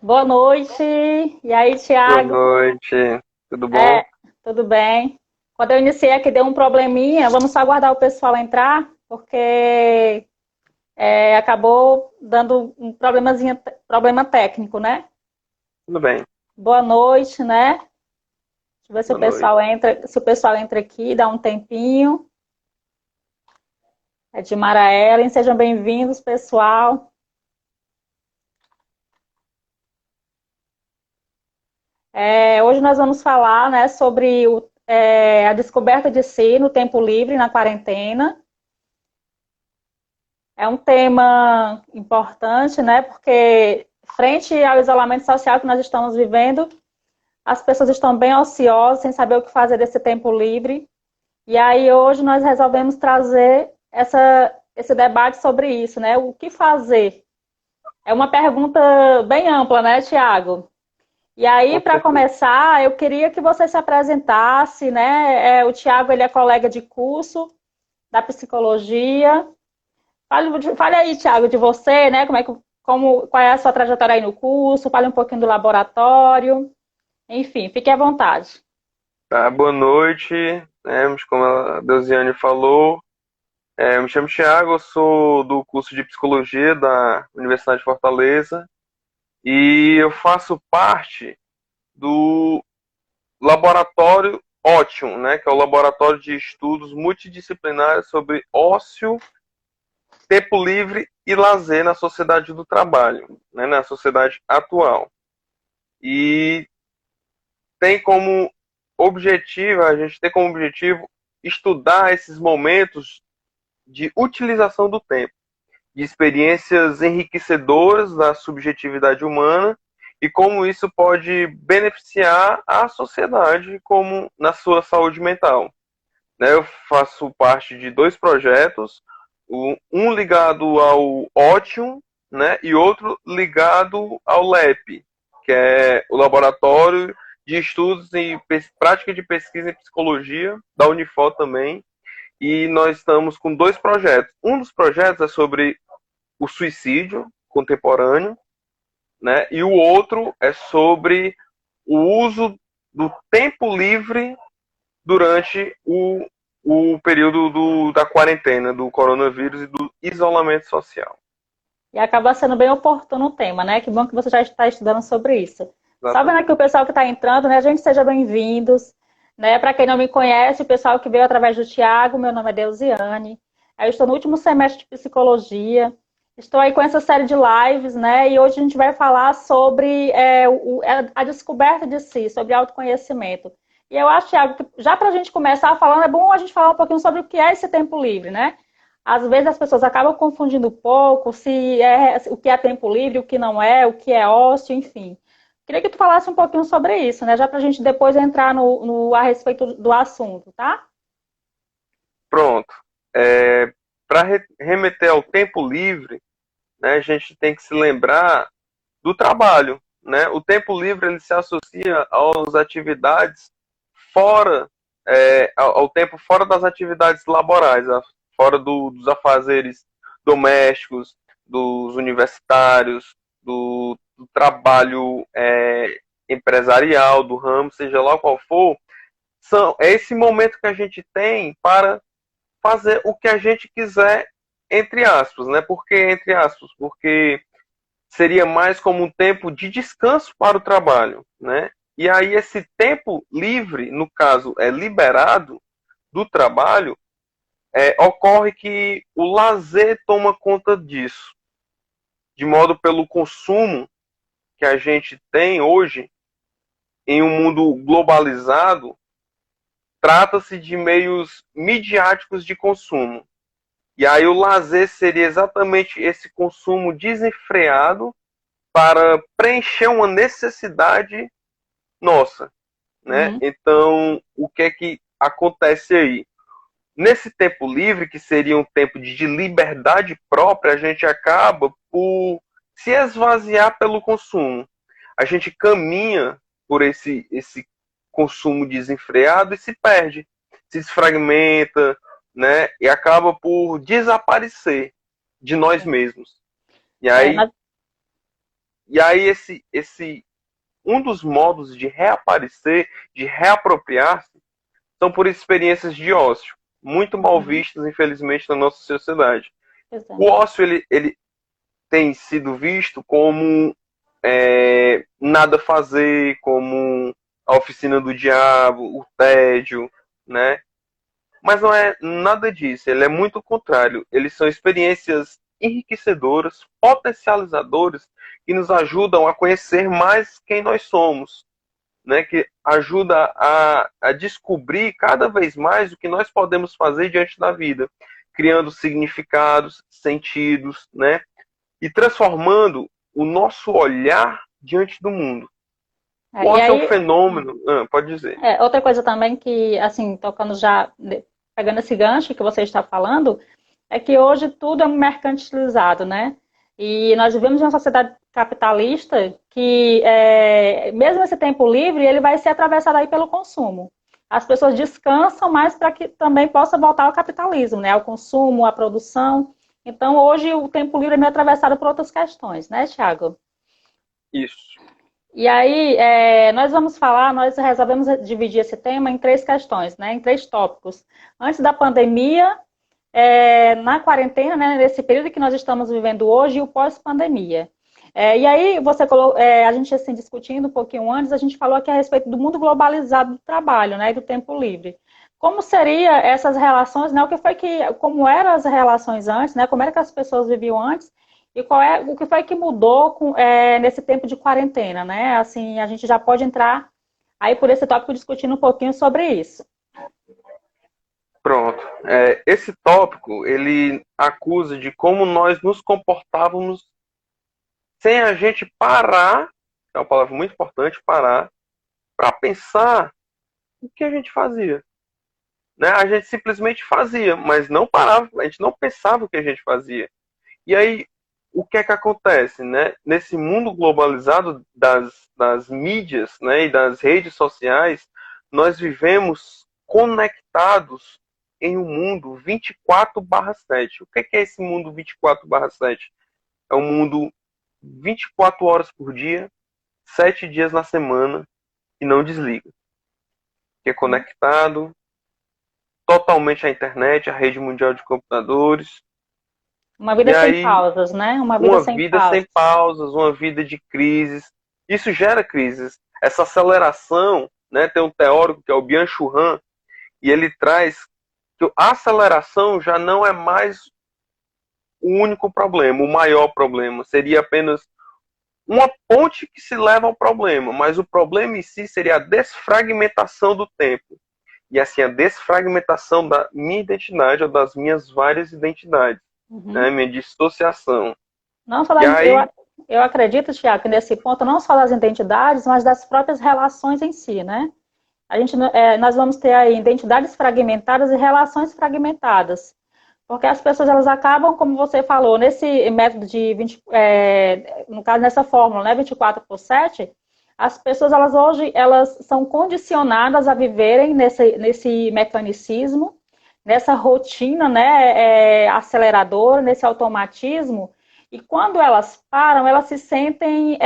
Boa noite. E aí, Boa Thiago? noite, tudo bom? É, tudo bem? Quando eu iniciei aqui deu um probleminha, vamos só aguardar o pessoal entrar, porque acabou dando um problema técnico, né? Tudo bem, Boa noite, né? Deixa eu ver se o boa noite. pessoal entra, se o pessoal entra aqui, dá um tempinho. É de Mara Ellen, sejam bem-vindos, pessoal. Hoje nós vamos falar, né, sobre a descoberta de si no tempo livre, na quarentena. É um tema importante, né? Porque frente ao isolamento social que nós estamos vivendo, as pessoas estão bem ociosas, sem saber o que fazer desse tempo livre. E aí hoje nós resolvemos trazer esse debate sobre isso, né? O que fazer? É uma pergunta bem ampla, né, Tiago? E aí, Com para certeza. começar, eu queria que você se apresentasse, né? O Tiago, ele é colega de curso da psicologia. Fale aí, Thiago, de você, né? Qual é a sua trajetória aí no curso? Fale um pouquinho do laboratório. Enfim, fique à vontade. Tá, boa noite, mas como a Deusiane falou, eu me chamo Thiago, eu sou do curso de Psicologia da Universidade de Fortaleza e eu faço parte do laboratório Ótium, né, que é o laboratório de estudos multidisciplinares sobre ócio, tempo livre e lazer na sociedade do trabalho, né, na sociedade atual. E tem como a gente tem como objetivo estudar esses momentos de utilização do tempo, de experiências enriquecedoras da subjetividade humana e como isso pode beneficiar a sociedade como na sua saúde mental. Né, eu faço parte de dois projetos, um ligado ao Ótium, né, e outro ligado ao LEP, que é o Laboratório de Estudos e Prática de Pesquisa em Psicologia, da Unifor também, e nós estamos com dois projetos. Um dos projetos é sobre o suicídio contemporâneo, né, e o outro é sobre o uso do tempo livre durante o período da quarentena, do coronavírus e do isolamento social. E acaba sendo bem oportuno o tema, né? Que bom que você já está estudando sobre isso. Só vendo aqui o Exatamente. pessoal que está entrando, né? Gente, sejam bem-vindos. Né? Para quem não me conhece, o pessoal que veio através do Tiago, meu nome é Deusiane. Eu estou no último semestre de psicologia. Estou aí com essa série de lives, né? E hoje a gente vai falar sobre a descoberta de si, sobre autoconhecimento. E eu acho, Tiago, que já para a gente começar falando, é bom a gente falar um pouquinho sobre o que é esse tempo livre, né? Às vezes as pessoas acabam confundindo um pouco se é o que é tempo livre, o que não é, o que é ócio, enfim. Queria que tu falasse um pouquinho sobre isso, né? Já para a gente depois entrar a respeito do assunto, tá? Pronto. Para remeter ao tempo livre, né, a gente tem que se lembrar do trabalho. Né? O tempo livre ele se associa às atividades fora, ao tempo fora das atividades laborais, fora dos afazeres domésticos, dos universitários, do trabalho empresarial, do ramo, seja lá qual for. É esse momento que a gente tem para fazer o que a gente quiser, entre aspas, né? Por que entre aspas? Porque seria mais como um tempo de descanso para o trabalho, né? E aí esse tempo livre, no caso, é liberado do trabalho, ocorre que o lazer toma conta disso, de modo pelo consumo que a gente tem hoje em um mundo globalizado, trata-se de meios midiáticos de consumo. E aí o lazer seria exatamente esse consumo desenfreado para preencher uma necessidade nossa, né? Uhum. Então, o que é que acontece aí? Nesse tempo livre, que seria um tempo de liberdade própria, a gente acaba por se esvaziar pelo consumo. A gente caminha por esse consumo desenfreado e se perde, se desfragmenta, né? E acaba por desaparecer de nós mesmos. E É, aí, na, E aí um dos modos de reaparecer, de reapropriar-se, são por experiências de ócio, muito mal vistas, infelizmente, na nossa sociedade. O ócio, ele tem sido visto como nada fazer, como a oficina do diabo, o tédio, né? Mas não é nada disso, ele é muito o contrário. Eles são experiências enriquecedoras, potencializadoras, que nos ajudam a conhecer mais quem nós somos, né? Que ajuda a descobrir cada vez mais o que nós podemos fazer diante da vida, criando significados, sentidos, né? E transformando o nosso olhar diante do mundo. O E ócio é um aí, fenômeno, pode dizer. outra coisa também que, assim, tocando já, pegando esse gancho que você está falando, é que hoje tudo é mercantilizado, né? E nós vivemos em uma sociedade capitalista que, mesmo esse tempo livre, ele vai ser atravessado aí pelo consumo. As pessoas descansam mais para que também possa voltar ao capitalismo, né? Ao consumo, à produção. Então, hoje, o tempo livre é meio atravessado por outras questões, né, Thiago? Isso. E aí, nós resolvemos dividir esse tema em três questões, né? Em três tópicos. Antes da pandemia, na quarentena, né, nesse período que nós estamos vivendo hoje, e o pós-pandemia. E aí, a gente assim, discutindo um pouquinho antes, a gente falou aqui a respeito do mundo globalizado do trabalho, né, e do tempo livre. Como seriam essas relações, né, como eram as relações antes, né, como era que as pessoas viviam antes, e o que foi que mudou nesse tempo de quarentena, né? Assim, a gente já pode entrar aí por esse tópico discutindo um pouquinho sobre isso. Pronto. Esse tópico, ele acusa de como nós nos comportávamos sem a gente parar, é uma palavra muito importante, parar, para pensar o que a gente fazia. Né? A gente simplesmente fazia, mas não parava, a gente não pensava o que a gente fazia. E aí, o que é que acontece? Né? Nesse mundo globalizado das mídias, né, e das redes sociais, nós vivemos conectados em um mundo 24/7. O que é esse mundo 24/7? É um mundo 24 horas por dia, 7 dias na semana, e não desliga. Que é conectado totalmente à internet, à rede mundial de computadores. Uma vida E sem aí, pausas, né? Uma vida uma sem vida sem pausas. pausas, uma vida de crises. Isso gera crises. Essa aceleração, né, tem um teórico que é o Byung-Chul Han, e ele traz que a aceleração já não é mais o único problema, o maior problema. Seria apenas uma ponte que se leva ao problema, mas o problema em si seria a desfragmentação do tempo. E assim, a desfragmentação da minha identidade ou das minhas várias identidades, né? Minha dissociação. Não só E aí, eu acredito, Tiago, que nesse ponto, não só das identidades, mas das próprias relações em si, né? Nós vamos ter aí identidades fragmentadas e relações fragmentadas. Porque as pessoas elas acabam, como você falou, nesse método de 20, no caso, nessa fórmula, né, 24/7, as pessoas elas são condicionadas a viverem nesse mecanicismo, nessa rotina, né, aceleradora, nesse automatismo, e quando elas param, elas se sentem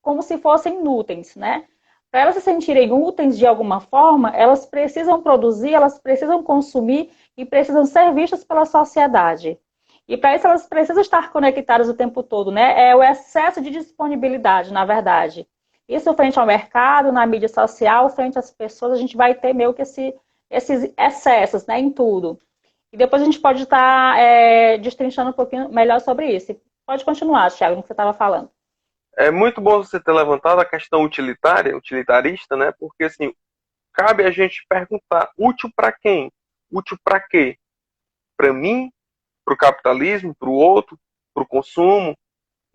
como se fossem inúteis, né? Para elas se sentirem úteis de alguma forma, elas precisam produzir, elas precisam consumir e precisam ser vistas pela sociedade. E para isso elas precisam estar conectadas o tempo todo, né? É o excesso de disponibilidade, na verdade. Isso frente ao mercado, na mídia social, frente às pessoas, a gente vai ter meio que esses excessos, né, em tudo. E depois a gente pode estar destrinchando um pouquinho melhor sobre isso. Pode continuar, Thiago, no que você estava falando. é muito bom você ter levantado a questão utilitarista, né? Porque assim, cabe a gente perguntar, útil para quem? Útil para quê? Para mim, para o capitalismo, para o outro, para o consumo,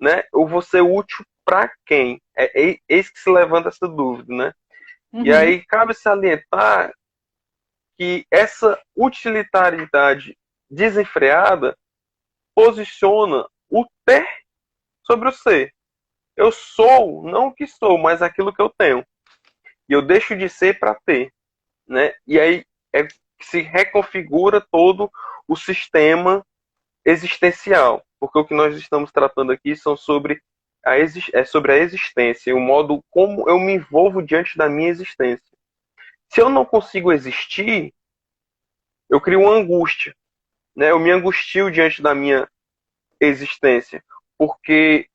né? Ou vou ser útil para quem? Eis que se levanta essa dúvida, né? E Uhum. aí cabe salientar que essa utilitariedade desenfreada posiciona o ter sobre o ser. Eu sou não o que sou, mas aquilo que eu tenho. E eu deixo de ser para ter, né? E aí se reconfigura todo o sistema existencial, porque o que nós estamos tratando aqui são sobre é sobre a existência, o modo como eu me envolvo diante da minha existência. Se eu não consigo existir, eu crio uma angústia, né? Eu me angustio diante da minha existência, porque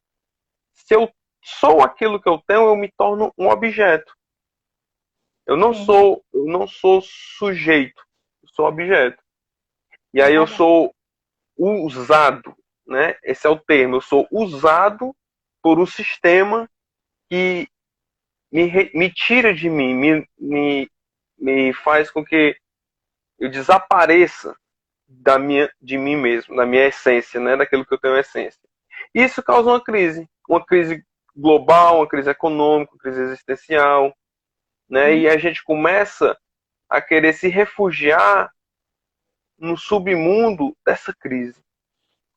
se eu sou aquilo que eu tenho, eu me torno um objeto. Sim, Eu não sou sujeito, eu sou objeto. E é aí eu verdade. sou usado, né? Esse é o termo. Eu sou usado por um sistema que me tira de mim, me faz com que eu desapareça de mim mesmo, da minha essência, né? Daquilo que eu tenho essência. Isso causa uma crise global, uma crise econômica, uma crise existencial, né? Uhum. E a gente começa a querer se refugiar no submundo dessa crise.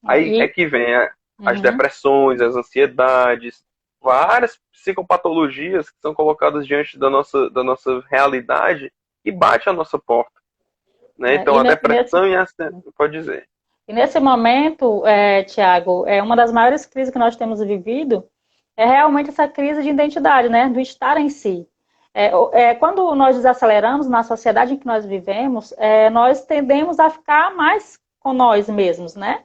É, Aí é que vem as uhum. depressões, as ansiedades, várias psicopatologias que são colocadas diante da nossa realidade e bate à nossa porta, né? É, Então a depressão e a pode dizer. e nesse momento, Tiago, uma das maiores crises que nós temos vivido é realmente essa crise de identidade, né? Do estar em si. Quando nós desaceleramos na sociedade em que nós vivemos, nós tendemos a ficar mais com nós mesmos, né?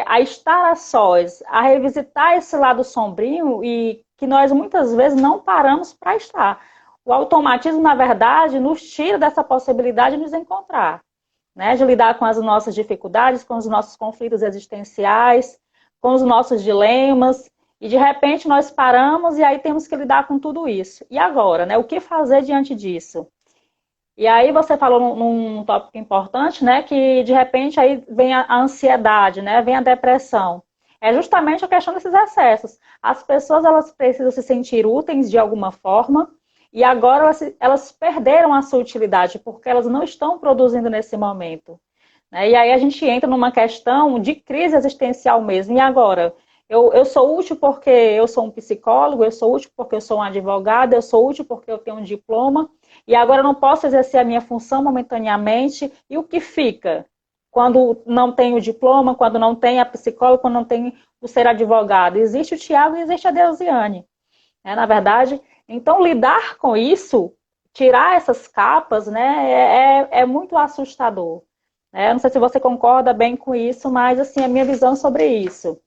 A estar a sós, a revisitar esse lado sombrio e que nós muitas vezes não paramos para estar. O automatismo, na verdade, nos tira dessa possibilidade de nos encontrar, né? De lidar com as nossas dificuldades, com os nossos conflitos existenciais, com os nossos dilemas. E de repente nós paramos e aí temos que lidar com tudo isso. E agora, né? O que fazer diante disso? E aí você falou num tópico importante, né? Que de repente aí vem a ansiedade, né? Vem a depressão. É justamente a questão desses excessos. As pessoas elas precisam se sentir úteis de alguma forma e agora elas perderam a sua utilidade porque elas não estão produzindo nesse momento, né? E aí a gente entra numa questão de crise existencial mesmo. E agora? Eu sou útil porque eu sou um psicólogo, eu sou útil porque eu sou um advogado, eu sou útil porque eu tenho um diploma, e agora eu não posso exercer a minha função momentaneamente. E o que fica? Quando não tem o diploma, quando não tem a psicóloga, quando não tem o ser advogado. Existe o Tiago e existe a Deusiane, né, na verdade. Então, lidar com isso, tirar essas capas, né, é muito assustador. Não sei se você concorda bem com isso, mas assim, a minha visão sobre isso.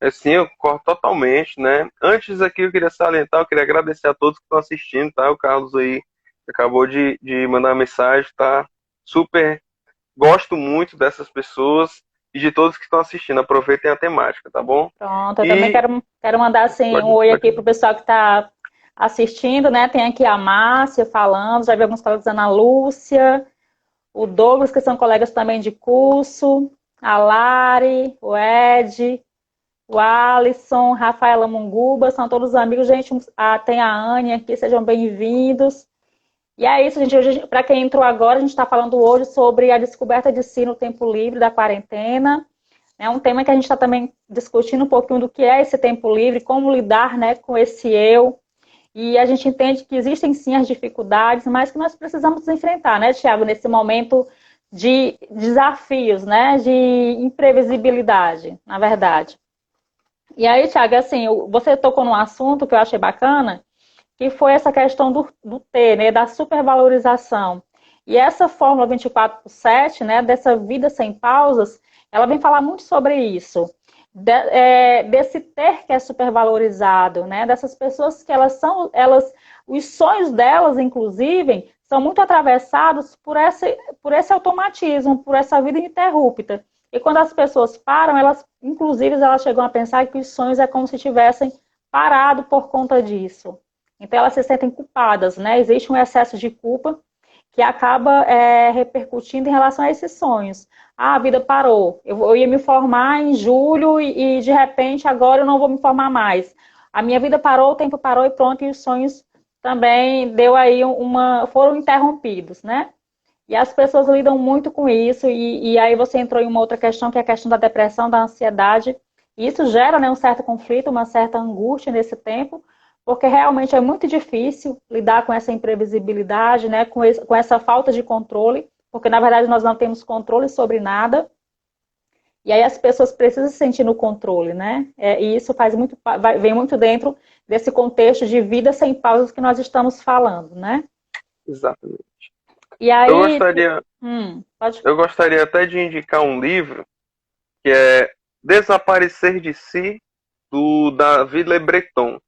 Assim, eu concordo totalmente, né? Antes aqui eu queria salientar, eu queria agradecer a todos que estão assistindo, tá? O Carlos aí acabou de mandar uma mensagem, tá? Super, gosto muito dessas pessoas e de todos que estão assistindo. Aproveitem a temática, tá bom? Pronto, eu também E quero mandar assim, um oi aqui para o pessoal que está assistindo, né? Tem aqui a Márcia falando, já vi alguns colegas, a Ana Lúcia, o Douglas, que são colegas também de curso, a Lari, o Ed, o Alisson, Rafaela Munguba, são todos amigos. Gente, tem a Anne aqui, sejam bem-vindos. E é isso, gente. Para quem entrou agora, a gente está falando hoje sobre a descoberta de si no tempo livre da quarentena. É um tema que a gente está também discutindo um pouquinho do que é esse tempo livre, como lidar, né, com esse eu. E a gente entende que existem sim as dificuldades, mas que nós precisamos enfrentar, né, Tiago, nesse momento de desafios, né, de imprevisibilidade, na verdade. E aí, Tiago, assim, você tocou num assunto que eu achei bacana, que foi essa questão do T, né, da supervalorização. E essa fórmula 24/7, né, dessa vida sem pausas, ela vem falar muito sobre isso. Desse ter que é supervalorizado, né, dessas pessoas que os sonhos delas, inclusive, são muito atravessados por esse automatismo, por essa vida ininterrupta. E quando as pessoas param, inclusive, elas chegam a pensar que os sonhos é como se tivessem parado por conta disso. Então elas se sentem culpadas, né? Existe um excesso de culpa que acaba repercutindo em relação a esses sonhos. Ah, a vida parou. Eu ia me formar em julho e de repente agora eu não vou me formar mais. A minha vida parou, o tempo parou e pronto, e os sonhos também deu aí foram interrompidos, né? E as pessoas lidam muito com isso, e aí você entrou em uma outra questão, que é a questão da depressão, da ansiedade. E isso gera, né, um certo conflito, uma certa angústia nesse tempo, porque realmente é muito difícil lidar com essa imprevisibilidade, né, com essa falta de controle, porque na verdade nós não temos controle sobre nada. E aí as pessoas precisam se sentir no controle, né? E isso vem muito dentro desse contexto de vida sem pausas que nós estamos falando, né? Exatamente. E Eu aí, gostaria, pode. eu gostaria até de indicar um livro que é Desaparecer de Si, do David Le Breton,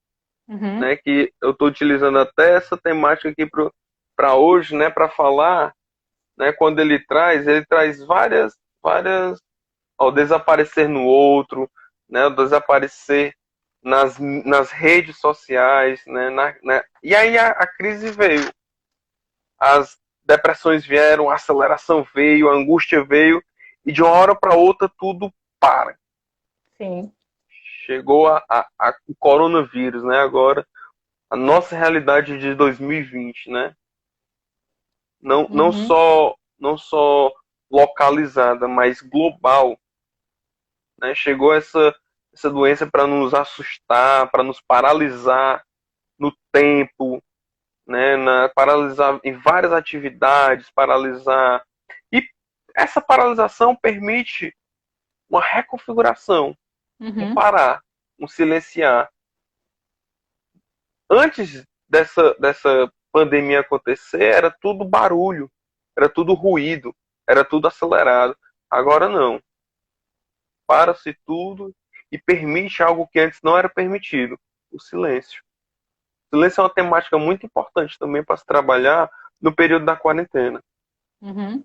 Uhum, né? Que eu estou utilizando até essa temática aqui para hoje, né? Para falar, né? Quando ele traz várias, ao desaparecer no outro, né? O desaparecer nas redes sociais, né? E aí a crise veio, as depressões vieram, a aceleração veio, a angústia veio, e de uma hora para outra tudo para. sim. Chegou o coronavírus, né? Agora, a nossa realidade de 2020, né? Uhum, Não só localizada, mas global, né? Chegou essa doença para nos assustar, para nos paralisar no tempo, né? Paralisar em várias atividades, paralisar. E essa paralisação permite uma reconfiguração, um uhum, parar, um silenciar. Antes dessa pandemia acontecer, era tudo barulho, era tudo ruído, era tudo acelerado. Agora não. Para-se tudo e permite algo que antes não era permitido: o silêncio. O silêncio é uma temática muito importante também para se trabalhar no período da quarentena. uhum.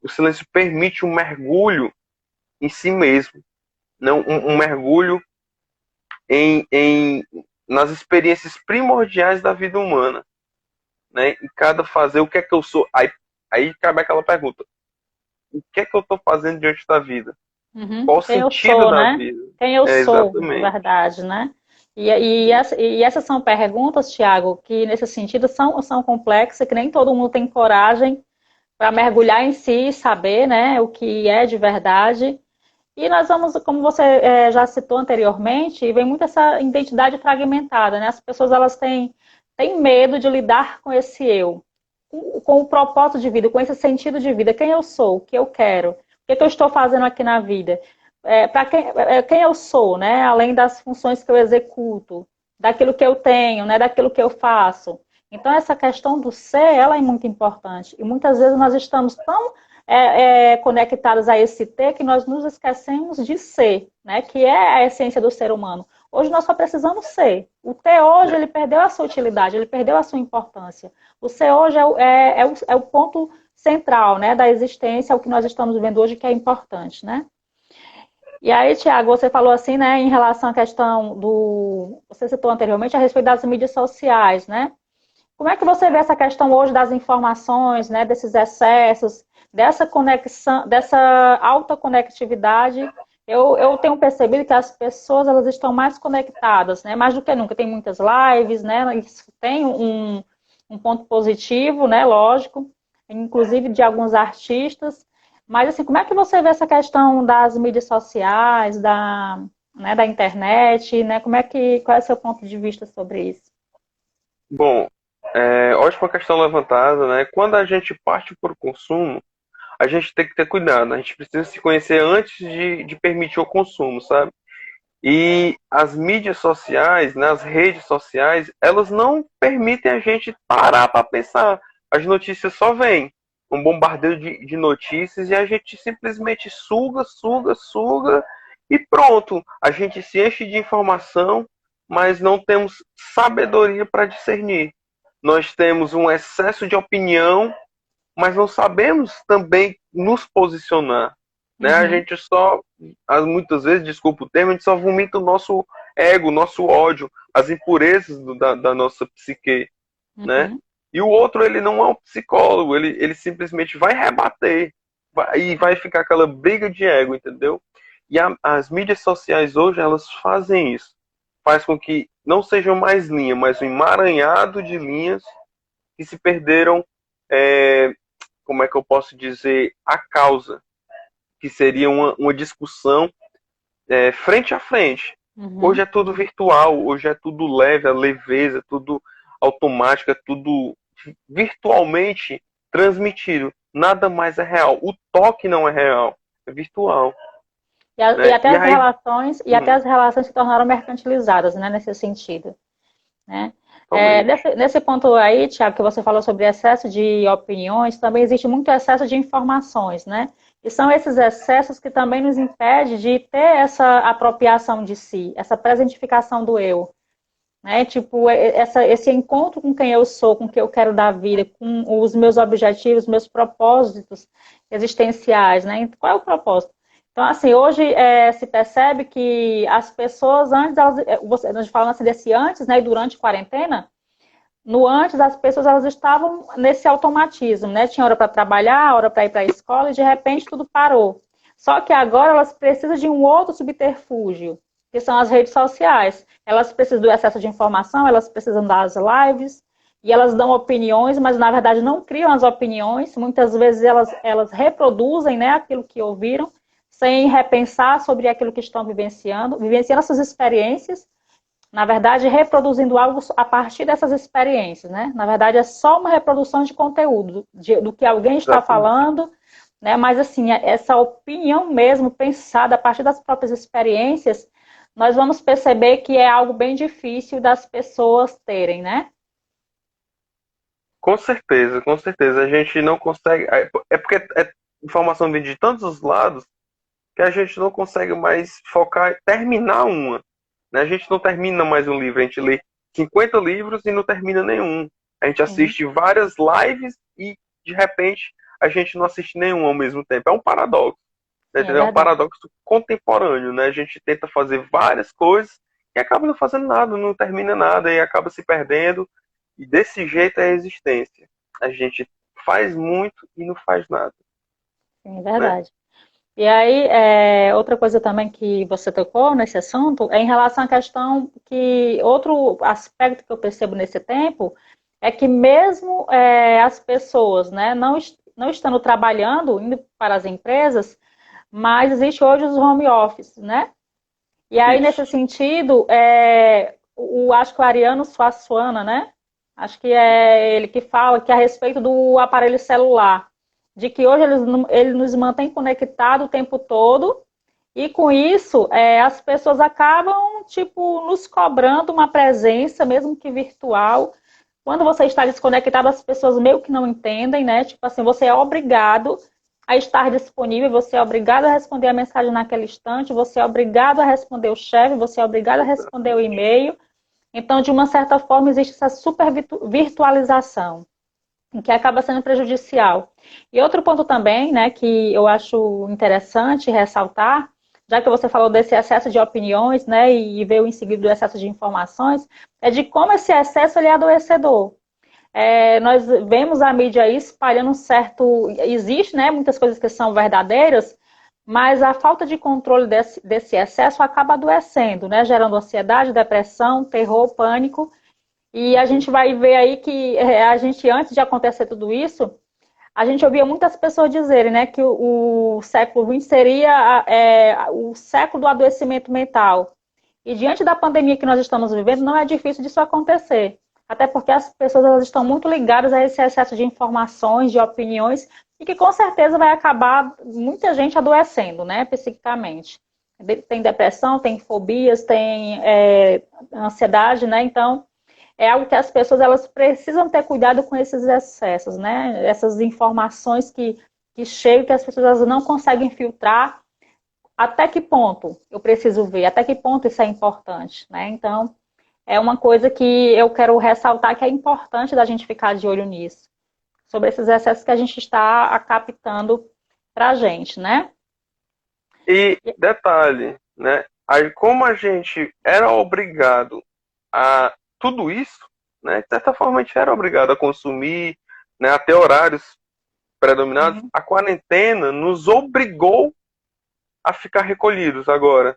O silêncio permite um mergulho em si mesmo, não um mergulho em nas experiências primordiais da vida humana, né? Em cada fazer, o que é que eu sou. Aí cabe aquela pergunta: o que é que eu estou fazendo diante da vida? Uhum. Qual o Quem eu sentido sou, da né? vida? Quem eu É, sou, de exatamente. verdade, né? E essas são perguntas, Tiago, que nesse sentido são complexas, que nem todo mundo tem coragem para mergulhar em si e saber, né, o que é de verdade. E nós vamos, como você já citou anteriormente, vem muito essa identidade fragmentada, né? As pessoas elas têm medo de lidar com esse eu, com o propósito de vida, com esse sentido de vida, quem eu sou, o que eu quero, o que, é que eu estou fazendo aqui na vida, para quem eu sou, né? Além das funções que eu executo, daquilo que eu tenho, né? Daquilo que eu faço. Então essa questão do ser, ela é muito importante. E muitas vezes nós estamos tão conectadas a esse ter que nós nos esquecemos de ser, né? Que é a essência do ser humano. Hoje nós só precisamos ser. O ter hoje ele perdeu a sua utilidade, ele perdeu a sua importância. O ser hoje é o ponto central, né, da existência, é o que nós estamos vivendo hoje que é importante, né? E aí, Tiago, você falou assim, né, em relação à questão do. Você citou anteriormente a respeito das mídias sociais, né? Como é que você vê essa questão hoje das informações, né, desses excessos, dessa conexão, dessa alta conectividade? Eu tenho percebido que as pessoas elas estão mais conectadas, né, mais do que nunca. Tem muitas lives, né, isso tem um ponto positivo, né, lógico, inclusive de alguns artistas. Mas assim, como é que você vê essa questão das mídias sociais, né, da internet, né? Qual é o seu ponto de vista sobre isso? Bom, ótima questão levantada, né? Quando a gente parte para o consumo, a gente tem que ter cuidado. A gente precisa se conhecer antes de permitir o consumo, sabe? E as mídias sociais, né, as redes sociais, elas não permitem a gente parar para pensar. As notícias só vêm, um bombardeio de notícias, e a gente simplesmente suga, suga, suga e pronto. A gente se enche de informação, mas não temos sabedoria para discernir. Nós temos um excesso de opinião, mas não sabemos também nos posicionar, né? A Uhum, gente só, muitas vezes, desculpa o termo, a gente só vomita o nosso ego, o nosso ódio, as impurezas da nossa psique, né? uhum. E o outro, ele não é um psicólogo, ele simplesmente vai rebater e vai ficar aquela briga de ego, entendeu? E as mídias sociais hoje, elas fazem isso. Faz com que não sejam mais linhas, mas um emaranhado de linhas que se perderam, é, como é que eu posso dizer, a causa, que seria uma discussão frente a frente. Hoje Uhum. é tudo virtual, hoje é tudo leve, a leveza, tudo automático, é tudo virtualmente transmitido. Nada mais é real. O toque não é real, é virtual. E né? até E as aí, relações, e até as relações se tornaram mercantilizadas, né, nesse sentido, né? totalmente. Nesse ponto aí, Tiago, que você falou sobre excesso de opiniões, também existe muito excesso de informações, né? E são esses excessos que também nos impedem de ter essa apropriação de si, essa presentificação do eu, né? Tipo, esse encontro com quem eu sou, com o que eu quero da vida, com os meus objetivos, meus propósitos existenciais, né? Qual é o propósito? Então, assim, hoje se percebe que as pessoas antes, nós falamos assim desse antes, né, e durante a quarentena, no antes as pessoas elas estavam nesse automatismo, né? Tinha hora para trabalhar, hora para ir para a escola e de repente tudo parou. Só que agora elas precisam de um outro subterfúgio, que são as redes sociais. Elas precisam do excesso de informação, elas precisam das lives e elas dão opiniões, mas na verdade não criam as opiniões. Muitas vezes elas reproduzem, né, aquilo que ouviram, sem repensar sobre aquilo que estão vivenciando essas experiências, na verdade, reproduzindo algo a partir dessas experiências, né? Na verdade, é só uma reprodução de conteúdo, do que alguém está Exatamente. falando, né? Mas, assim, essa opinião mesmo, pensada a partir das próprias experiências, nós vamos perceber que é algo bem difícil das pessoas terem, né? Com certeza, com certeza. A gente não consegue. É porque informação vem de tantos os lados que a gente não consegue mais focar, terminar uma. Né? A gente não termina mais um livro, a gente lê 50 livros e não termina nenhum. A gente Sim, assiste várias lives e, de repente, a gente não assiste nenhum ao mesmo tempo. É um paradoxo. Né? sim, é É um verdade. paradoxo contemporâneo. Né? A gente tenta fazer várias coisas e acaba não fazendo nada, não termina nada e acaba se perdendo. E desse jeito é a existência. A gente faz muito e não faz nada. Sim, é Né? verdade. E aí, outra coisa também que você tocou nesse assunto é em relação à questão que outro aspecto que eu percebo nesse tempo é que mesmo as pessoas, né, não estando trabalhando, indo para as empresas, mas existe hoje os home office, né? E aí, nesse Isso. sentido, acho que o Ariano Suassuna, né? Acho que é ele que fala que é a respeito do aparelho celular, de que hoje ele nos mantém conectado o tempo todo, e com isso as pessoas acabam, tipo, nos cobrando uma presença, mesmo que virtual. Quando você está desconectado, as pessoas meio que não entendem, né? Tipo assim, você é obrigado a estar disponível, você é obrigado a responder a mensagem naquele instante, você é obrigado a responder o chefe, você é obrigado a responder o Exatamente. e-mail. Então, de uma certa forma, existe essa super virtualização, que acaba sendo prejudicial. E outro ponto também, né, que eu acho interessante ressaltar, já que você falou desse excesso de opiniões, né, e veio em seguida do excesso de informações, é de como esse excesso ele é adoecedor. Nós vemos a mídia aí espalhando um certo. Existe, né, muitas coisas que são verdadeiras, mas a falta de controle desse excesso acaba adoecendo, né, gerando ansiedade, depressão, terror, pânico. E a Uhum. gente vai ver aí que a gente, antes de acontecer tudo isso, a gente ouvia muitas pessoas dizerem, né, que o século XX seria o século do adoecimento mental. E diante da pandemia que nós estamos vivendo, não é difícil disso acontecer. Até porque as pessoas elas estão muito ligadas a esse excesso de informações, de opiniões, e que com certeza vai acabar muita gente adoecendo, né, psiquicamente. Tem depressão, tem fobias, tem ansiedade, né? Então, é algo que as pessoas elas precisam ter cuidado com esses excessos, né? Essas informações que chegam, que as pessoas elas não conseguem filtrar. Até que ponto eu preciso ver? Até que ponto isso é importante, né? Então, é uma coisa que eu quero ressaltar que é importante da gente ficar de olho nisso, sobre esses excessos que a gente está captando para a gente, né? E detalhe, né? Aí, como a gente era obrigado a tudo isso, né? De certa forma, a gente era obrigado a consumir, né? A ter horários predominados. Uhum. A quarentena nos obrigou a ficar recolhidos agora,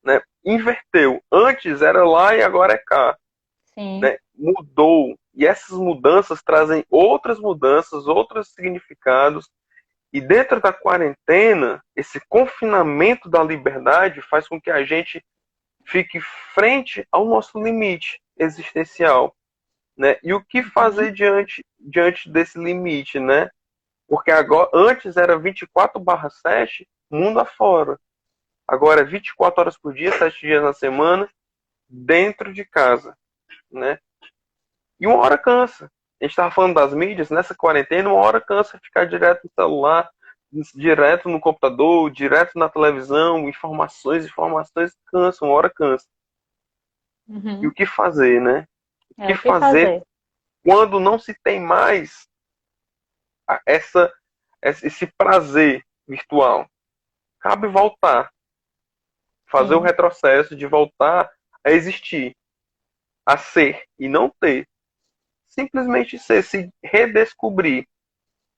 né? Inverteu. Antes era lá e agora é cá, Sim, né? Mudou. E essas mudanças trazem outras mudanças, outros significados. E dentro da quarentena, esse confinamento da liberdade faz com que a gente fique frente ao nosso limite existencial, né? E o que uhum. fazer diante desse limite, né? Porque agora, antes era 24/7, mundo afora. Agora, 24 horas por dia, 7 dias na semana, dentro de casa, né? E uma hora cansa. A gente estava falando das mídias, nessa quarentena, uma hora cansa ficar direto no celular, direto no computador, direto na televisão, informações, informações, cansa, uma hora cansa. E o Uhum. que fazer, né? O É que o que fazer fazer. quando não se tem mais essa, esse prazer virtual? Cabe voltar, fazer o Sim. retrocesso de voltar a existir, a ser e não ter. Simplesmente ser, se redescobrir.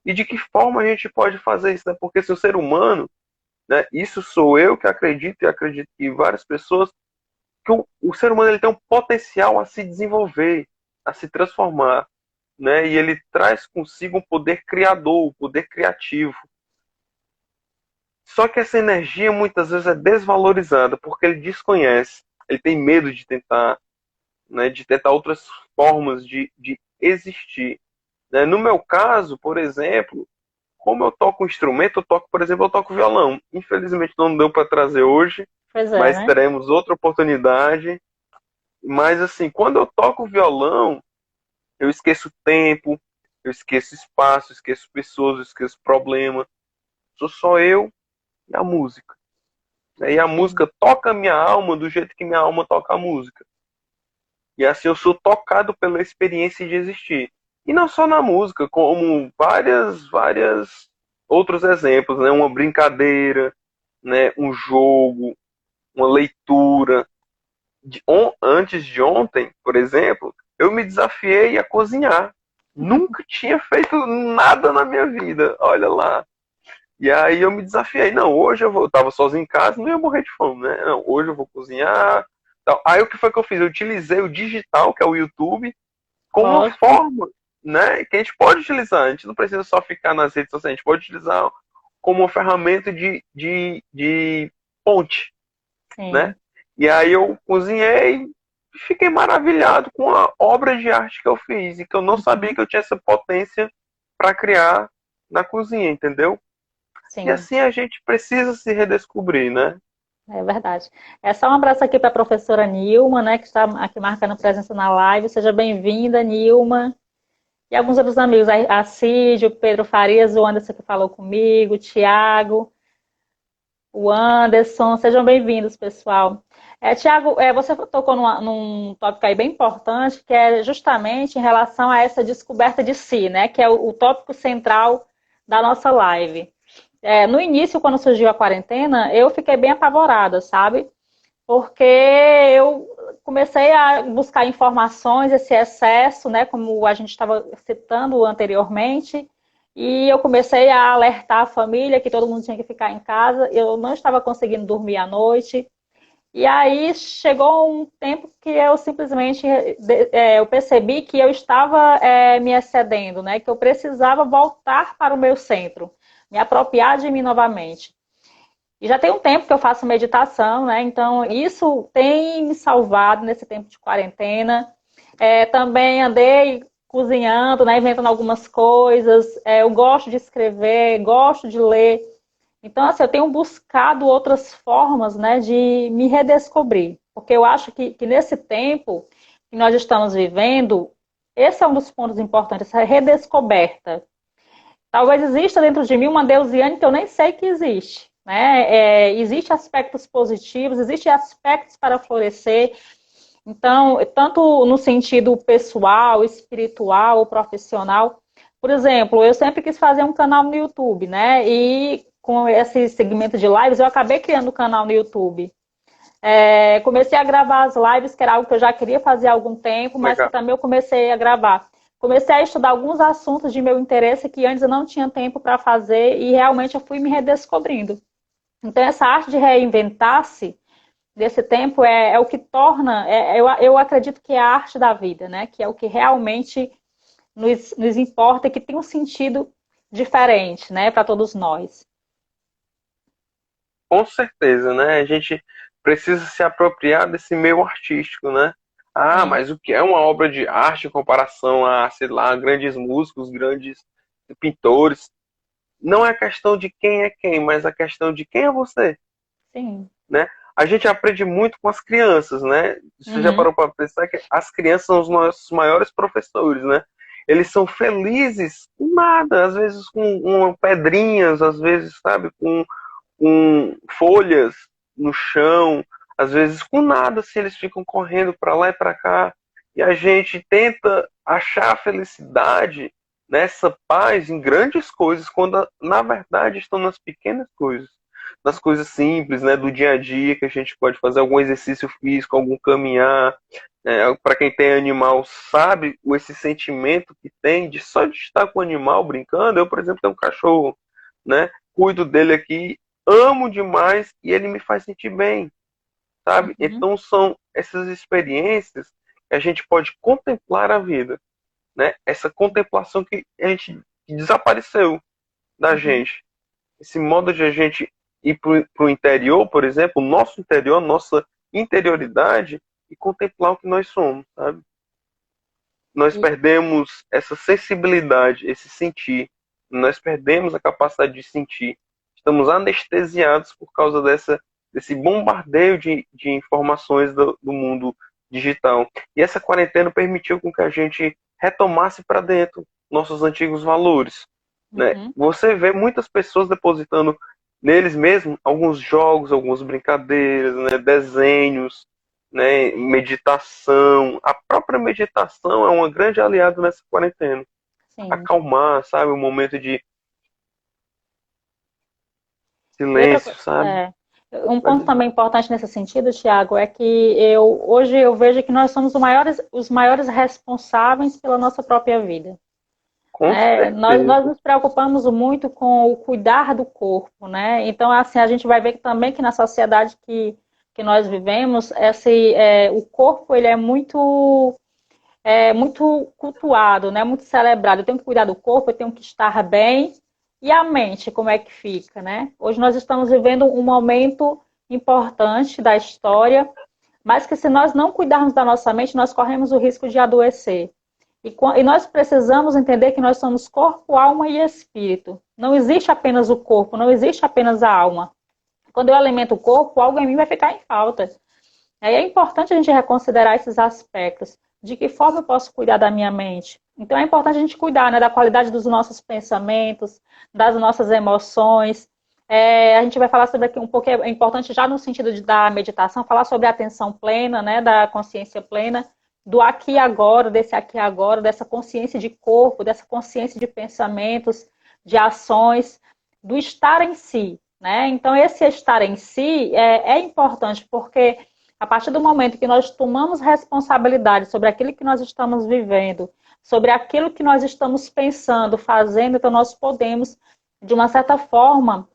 E de que forma a gente pode fazer isso? Né? Porque se o ser humano, né, isso sou eu que acredito, e acredito que várias pessoas, que o ser humano ele tem um potencial a se desenvolver, a se transformar. Né? E ele traz consigo um poder criador, um poder criativo. Só que essa energia muitas vezes é desvalorizada porque ele desconhece, ele tem medo de tentar, né, de tentar outras formas de existir. Né? No meu caso, por exemplo, como eu toco um instrumento, eu toco, por exemplo, eu toco violão. Infelizmente não deu para trazer hoje, Pois é, mas né? teremos outra oportunidade. Mas assim, quando eu toco violão, eu esqueço tempo, eu esqueço espaço, esqueço pessoas, eu esqueço problema. Sou só eu e a música. E a Sim. música toca a minha alma do jeito que minha alma toca a música. E assim eu sou tocado pela experiência de existir. E não só na música, como várias outros exemplos, né? Uma brincadeira, né? Um jogo, uma leitura. Antes de ontem, por exemplo, eu me desafiei a cozinhar. Nunca tinha feito nada na minha vida. Olha lá. E aí eu me desafiei. Não, hoje eu vou. Eu tava sozinho em casa, não ia morrer de fome, né? Não, hoje eu vou cozinhar. Tal. Aí o que foi que eu fiz? Eu utilizei o digital, que é o YouTube, como uma Lógico. forma, né? Que a gente pode utilizar. A gente não precisa só ficar nas redes sociais, a gente pode utilizar como uma ferramenta de ponte, né? Sim. E aí eu cozinhei e fiquei maravilhado com a obra de arte que eu fiz e que eu não sabia Uhum. que eu tinha essa potência para criar na cozinha, entendeu? E Sim. assim a gente precisa se redescobrir, né? É verdade. É só um abraço aqui para a professora Nilma, né, que está aqui marcando presença na live. Seja bem-vinda, Nilma. E alguns outros amigos, a Cid, o Pedro Farias, o Anderson que falou comigo, o Tiago, o Anderson. Sejam bem-vindos, pessoal. Tiago, você tocou num tópico aí bem importante, que é justamente em relação a essa descoberta de si, né, que é o tópico central da nossa live. No início, quando surgiu a quarentena, eu fiquei bem apavorada, sabe? Porque eu comecei a buscar informações, esse excesso, né, como a gente estava citando anteriormente, e eu comecei a alertar a família que todo mundo tinha que ficar em casa, eu não estava conseguindo dormir à noite, e aí chegou um tempo que eu simplesmente eu percebi que eu estava me excedendo, né, que eu precisava voltar para o meu centro, me apropriar de mim novamente. E já tem um tempo que eu faço meditação, né? Então, isso tem me salvado nesse tempo de quarentena. Também andei cozinhando, né? Inventando algumas coisas. Eu gosto de escrever, gosto de ler. Então, assim, eu tenho buscado outras formas, né, de me redescobrir. Porque eu acho que nesse tempo que nós estamos vivendo, esse é um dos pontos importantes, essa redescoberta. Talvez exista dentro de mim uma Deusiane que eu nem sei que existe. Né? Existem aspectos positivos, existem aspectos para florescer. Então, tanto no sentido pessoal, espiritual, profissional. Por exemplo, eu sempre quis fazer um canal no YouTube, né? E com esse segmento de lives, eu acabei criando um canal no YouTube. Comecei a gravar as lives, que era algo que eu já queria fazer há algum tempo, mas que Legal. também eu comecei a gravar. Comecei a estudar alguns assuntos de meu interesse que antes eu não tinha tempo para fazer e realmente eu fui me redescobrindo. Então, essa arte de reinventar-se desse tempo é o que torna, eu acredito que é a arte da vida, né? Que é o que realmente nos importa e que tem um sentido diferente, né, para todos nós. Com certeza, né? A gente precisa se apropriar desse meio artístico, né? Ah, Sim. mas o que é uma obra de arte em comparação a, sei lá, grandes músicos, grandes pintores? Não é a questão de quem é quem, mas a questão de quem é você. Sim. né? A gente aprende muito com as crianças, né? Você já Uhum. parou para pensar que as crianças são os nossos maiores professores, né? Eles são felizes com nada, às vezes com pedrinhas, às vezes, sabe, com folhas no chão, às vezes com nada, se eles ficam correndo para lá e para cá. E a gente tenta achar a felicidade nessa paz em grandes coisas, quando na verdade estão nas pequenas coisas, nas coisas simples, né, do dia a dia, que a gente pode fazer algum exercício físico, algum caminhar. Para quem tem animal, sabe esse sentimento que tem de só de estar com o animal brincando. Eu, por exemplo, tenho um cachorro, né? Cuido dele aqui, amo demais e ele me faz sentir bem, sabe? Uhum. Então são essas experiências que a gente pode contemplar a vida, né? Essa contemplação que a gente que desapareceu da Uhum. gente. Esse modo de a gente ir para o interior, por exemplo, o nosso interior, nossa interioridade e contemplar o que nós somos, sabe? Nós E- perdemos essa sensibilidade, esse sentir. Nós perdemos a capacidade de sentir. Estamos anestesiados por causa desse bombardeio de informações do mundo digital. E essa quarentena permitiu com que a gente retomasse para dentro nossos antigos valores, né? Uhum. Você vê muitas pessoas depositando neles mesmos alguns jogos, algumas brincadeiras, né? Desenhos, né, meditação. A própria meditação é uma grande aliada nessa quarentena. Sim. Acalmar, sabe? Um momento de E outra, silêncio, sabe? é, um ponto também importante nesse sentido, Tiago, é que hoje eu vejo que nós somos os maiores responsáveis pela nossa própria vida. Com Né? Nós certeza. nos preocupamos muito com o cuidar do corpo, né? Então, assim, a gente vai ver que também que na sociedade que nós vivemos, o corpo ele muito cultuado, né? Muito celebrado. Eu tenho que cuidar do corpo, eu tenho que estar bem. E a mente, como é que fica, né? Hoje nós estamos vivendo um momento importante da história, mas que se nós não cuidarmos da nossa mente, nós corremos o risco de adoecer. E nós precisamos entender que nós somos corpo, alma e espírito. Não existe apenas o corpo, não existe apenas a alma. Quando eu alimento o corpo, algo em mim vai ficar em falta. É importante a gente reconsiderar esses aspectos. De que forma eu posso cuidar da minha mente? Então é importante a gente cuidar, né, da qualidade dos nossos pensamentos, das nossas emoções. A gente vai falar sobre aqui um pouco, é importante já no sentido da meditação, falar sobre a atenção plena, né, da consciência plena, do aqui e agora, desse aqui e agora, dessa consciência de corpo, dessa consciência de pensamentos, de ações, do estar em si. Né? Então, esse estar em si é importante, porque a partir do momento que nós tomamos responsabilidade sobre aquilo que nós estamos vivendo, sobre aquilo que nós estamos pensando, fazendo, então nós podemos, de uma certa forma,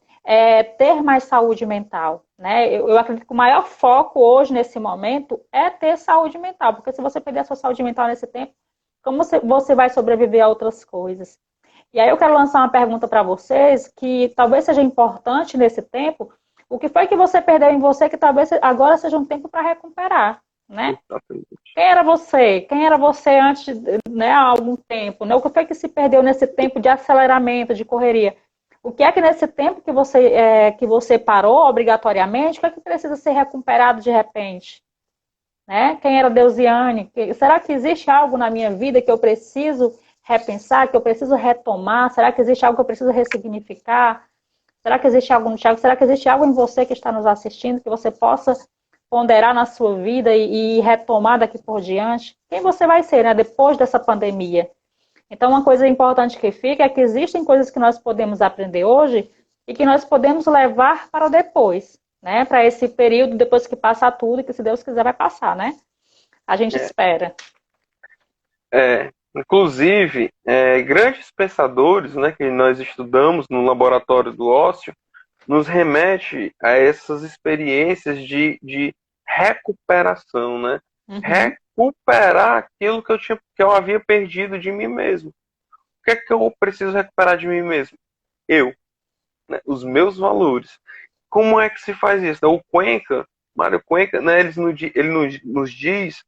ter mais saúde mental. Né? Eu acredito que o maior foco hoje, nesse momento, é ter saúde mental, porque se você perder a sua saúde mental nesse tempo, como você vai sobreviver a outras coisas? E aí eu quero lançar uma pergunta para vocês que talvez seja importante nesse tempo. O que foi que você perdeu em você que talvez agora seja um tempo para recuperar, né? Exatamente. Quem era você? Quem era você antes, né, há algum tempo? Né? O que foi que se perdeu nesse tempo de aceleramento, de correria? O que é que nesse tempo que você parou obrigatoriamente, o que é que precisa ser recuperado de repente? Né? Quem era Deusiane? Será que existe algo na minha vida que eu preciso repensar, que eu preciso retomar? Será que existe algo que eu preciso ressignificar? Será que existe algo no Thiago? Será que existe algo em você que está nos assistindo que você possa ponderar na sua vida e retomar daqui por diante? Quem você vai ser, né, depois dessa pandemia? Então, uma coisa importante que fica é que existem coisas que nós podemos aprender hoje e que nós podemos levar para o depois, né? Para esse período, depois que passar tudo, que se Deus quiser vai passar, né? A gente É, espera. inclusive, grandes pensadores, né, que nós estudamos no laboratório do ócio, nos remete a essas experiências de recuperação, né? Uhum, Recuperar aquilo que eu havia perdido de mim mesmo. O que é que eu preciso recuperar de mim mesmo? Eu, né? Os meus valores. Como é que se faz isso? O Cuenca, Mário Cuenca, né, ele nos diz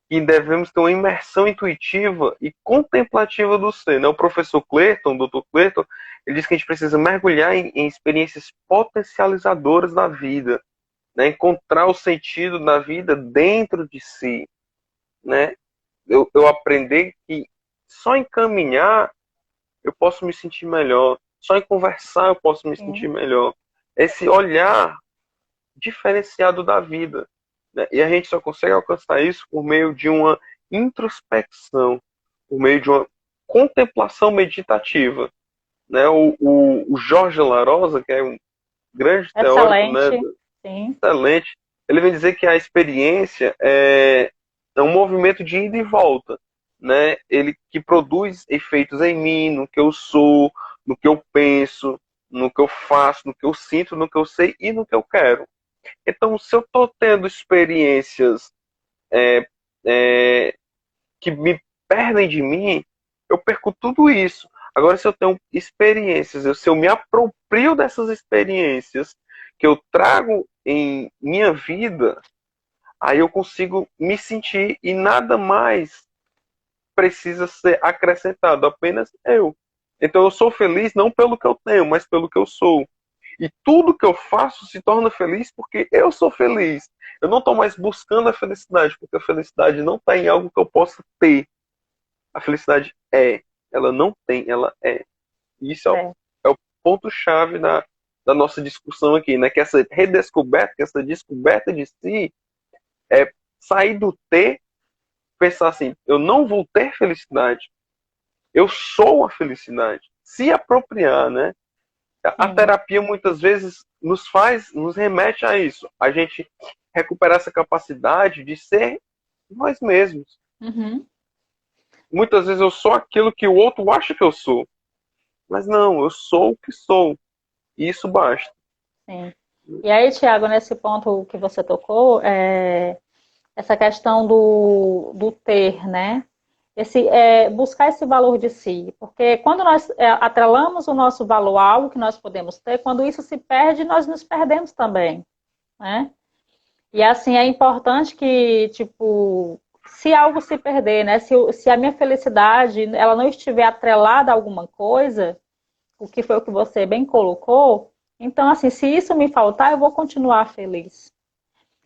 que devemos ter uma imersão intuitiva e contemplativa do ser. Né? O professor Clayton, o Dr. Clayton, ele diz que a gente precisa mergulhar em experiências potencializadoras da vida. né? Encontrar o sentido da vida dentro de si, né? Eu aprender que só em caminhar eu posso me sentir melhor, só em conversar eu posso me sentir sim, melhor. Esse olhar diferenciado da vida, né? E a gente só consegue alcançar isso por meio de uma introspecção, por meio de uma contemplação meditativa, né? O Jorge Larosa, que é um grande teórico, né, excelente, sim, excelente, ele vem dizer que a experiência é um movimento de ida e volta, né? Ele que produz efeitos em mim, no que eu sou, no que eu penso, no que eu faço, no que eu sinto, no que eu sei e no que eu quero. Então, se eu estou tendo experiências é, é, que me perdem de mim, eu perco tudo isso. Agora, se eu tenho experiências, se eu me aproprio dessas experiências que eu trago em minha vida, aí eu consigo me sentir e nada mais precisa ser acrescentado, apenas eu. Então eu sou feliz não pelo que eu tenho, mas pelo que eu sou. E tudo que eu faço se torna feliz porque eu sou feliz. Eu não estou mais buscando a felicidade, porque a felicidade não está em algo que eu possa ter. A felicidade é. Ela não tem, ela é. E isso é, é o ponto-chave da nossa discussão aqui, né? Que essa redescoberta, que essa descoberta de si é sair do ter, pensar assim, eu não vou ter felicidade, eu sou a felicidade. Se apropriar, né? A sim. terapia muitas vezes nos remete a isso. A gente recuperar essa capacidade de ser nós mesmos. Uhum. Muitas vezes eu sou aquilo que o outro acha que eu sou. Mas não, eu sou o que sou. E isso basta. Sim. E aí, Tiago, nesse ponto que você tocou, essa questão do ter, né? Buscar esse valor de si. Porque quando nós atrelamos o nosso valor a algo que nós podemos ter, quando isso se perde, nós nos perdemos também, né? E assim, é importante que, tipo, se algo se perder, né? Se a minha felicidade, ela não estiver atrelada a alguma coisa, o que foi o que você bem colocou, então, assim, se isso me faltar, eu vou continuar feliz.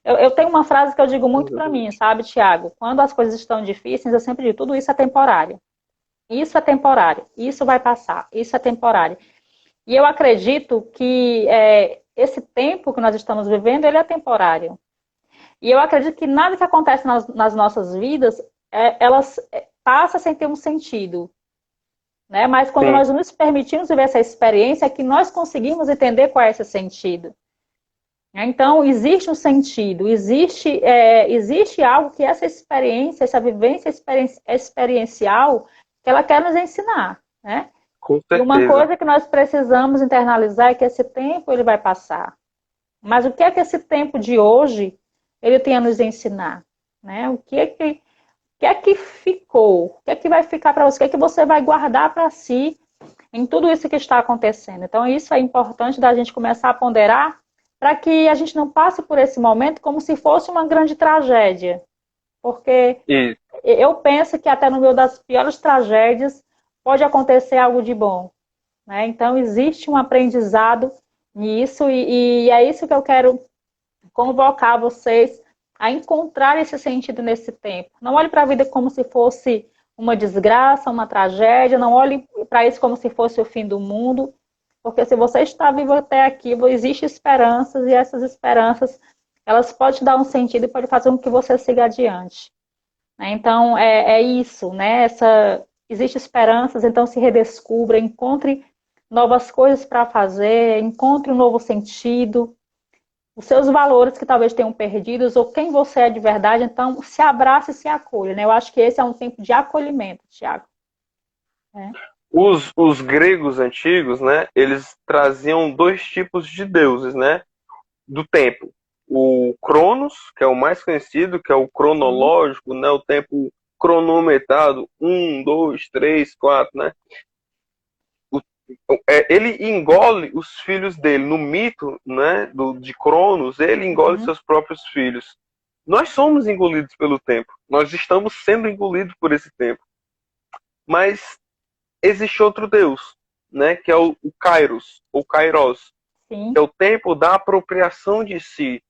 Eu tenho uma frase que eu digo muito para mim, Exatamente. sabe, Tiago? Quando as coisas estão difíceis, eu sempre digo, tudo isso é temporário. Isso é temporário. Isso vai passar. Isso é temporário. E eu acredito que esse tempo que nós estamos vivendo, ele é temporário. E eu acredito que nada que acontece nas nossas vidas, elas passa sem ter um sentido. Né? Mas quando Sim, nós nos permitimos viver essa experiência, é que nós conseguimos entender qual é esse sentido. Então, existe um sentido, existe algo que essa experiência, essa vivência experiencial, que ela quer nos ensinar, né? com E uma certeza. coisa que nós precisamos internalizar é que esse tempo ele vai passar. Mas o que é que esse tempo de hoje ele tem a nos ensinar? Né? O que é que ficou? O que é que vai ficar para você? O que é que você vai guardar para si em tudo isso que está acontecendo? Então, isso é importante da gente começar a ponderar para que a gente não passe por esse momento como se fosse uma grande tragédia. Porque E eu penso que até no meio das piores tragédias pode acontecer algo de bom. Né? Então, existe um aprendizado nisso e é isso que eu quero convocar vocês a encontrar esse sentido nesse tempo. Não olhe para a vida como se fosse uma desgraça, uma tragédia, não olhe para isso como se fosse o fim do mundo, porque se você está vivo até aqui, existem esperanças e essas esperanças, elas podem te dar um sentido e podem fazer com que você siga adiante. Né? Então, é isso, né? Existem esperanças, então se redescubra, encontre novas coisas para fazer, encontre um novo sentido, os seus valores que talvez tenham perdidos, ou quem você é de verdade, então se abrace e se acolha, né? Eu acho que esse é um tempo de acolhimento, Tiago. Né? os gregos antigos, né, eles traziam dois tipos de deuses, né, do tempo. O Cronos, que é o mais conhecido, que é o Sim, cronológico, né, o tempo cronometrado, um, dois, três, quatro, né? O- ele engole os filhos dele. No mito, né, de Cronos, ele engole uhum, seus próprios filhos. Nós somos engolidos pelo tempo. Nós estamos sendo engolidos por esse tempo. Mas existe outro Deus, né, que é o Kairos, ou Kairos, que sim, é o tempo da apropriação de si.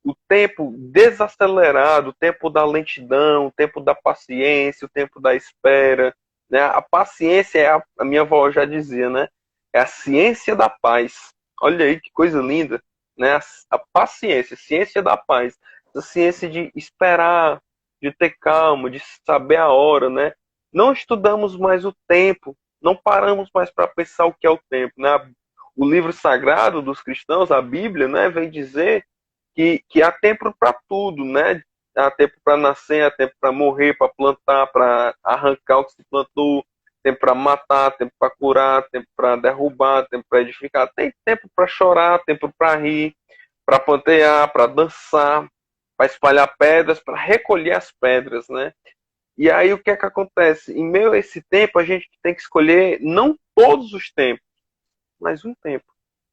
o tempo desacelerado, o tempo da lentidão, o tempo da paciência, o tempo da espera, né? A paciência é a minha avó já dizia, né? É a ciência da paz. Olha aí que coisa linda, né? A paciência, a ciência da paz, a ciência de esperar, de ter calma, de saber a hora, né? Não estudamos mais o tempo, não paramos mais para pensar o que é o tempo, né? O livro sagrado dos cristãos, a Bíblia, né, vem dizer que há tempo para tudo, né? Há tempo para nascer, há tempo para morrer, para plantar, para arrancar o que se plantou, tempo para matar, tempo para curar, tempo para derrubar, tempo para edificar, tem tempo para chorar, tempo para rir, para pantear, para dançar, para espalhar pedras, para recolher as pedras, né? E aí o que é que acontece? Em meio a esse tempo, a gente tem que escolher não todos os tempos, mas um tempo.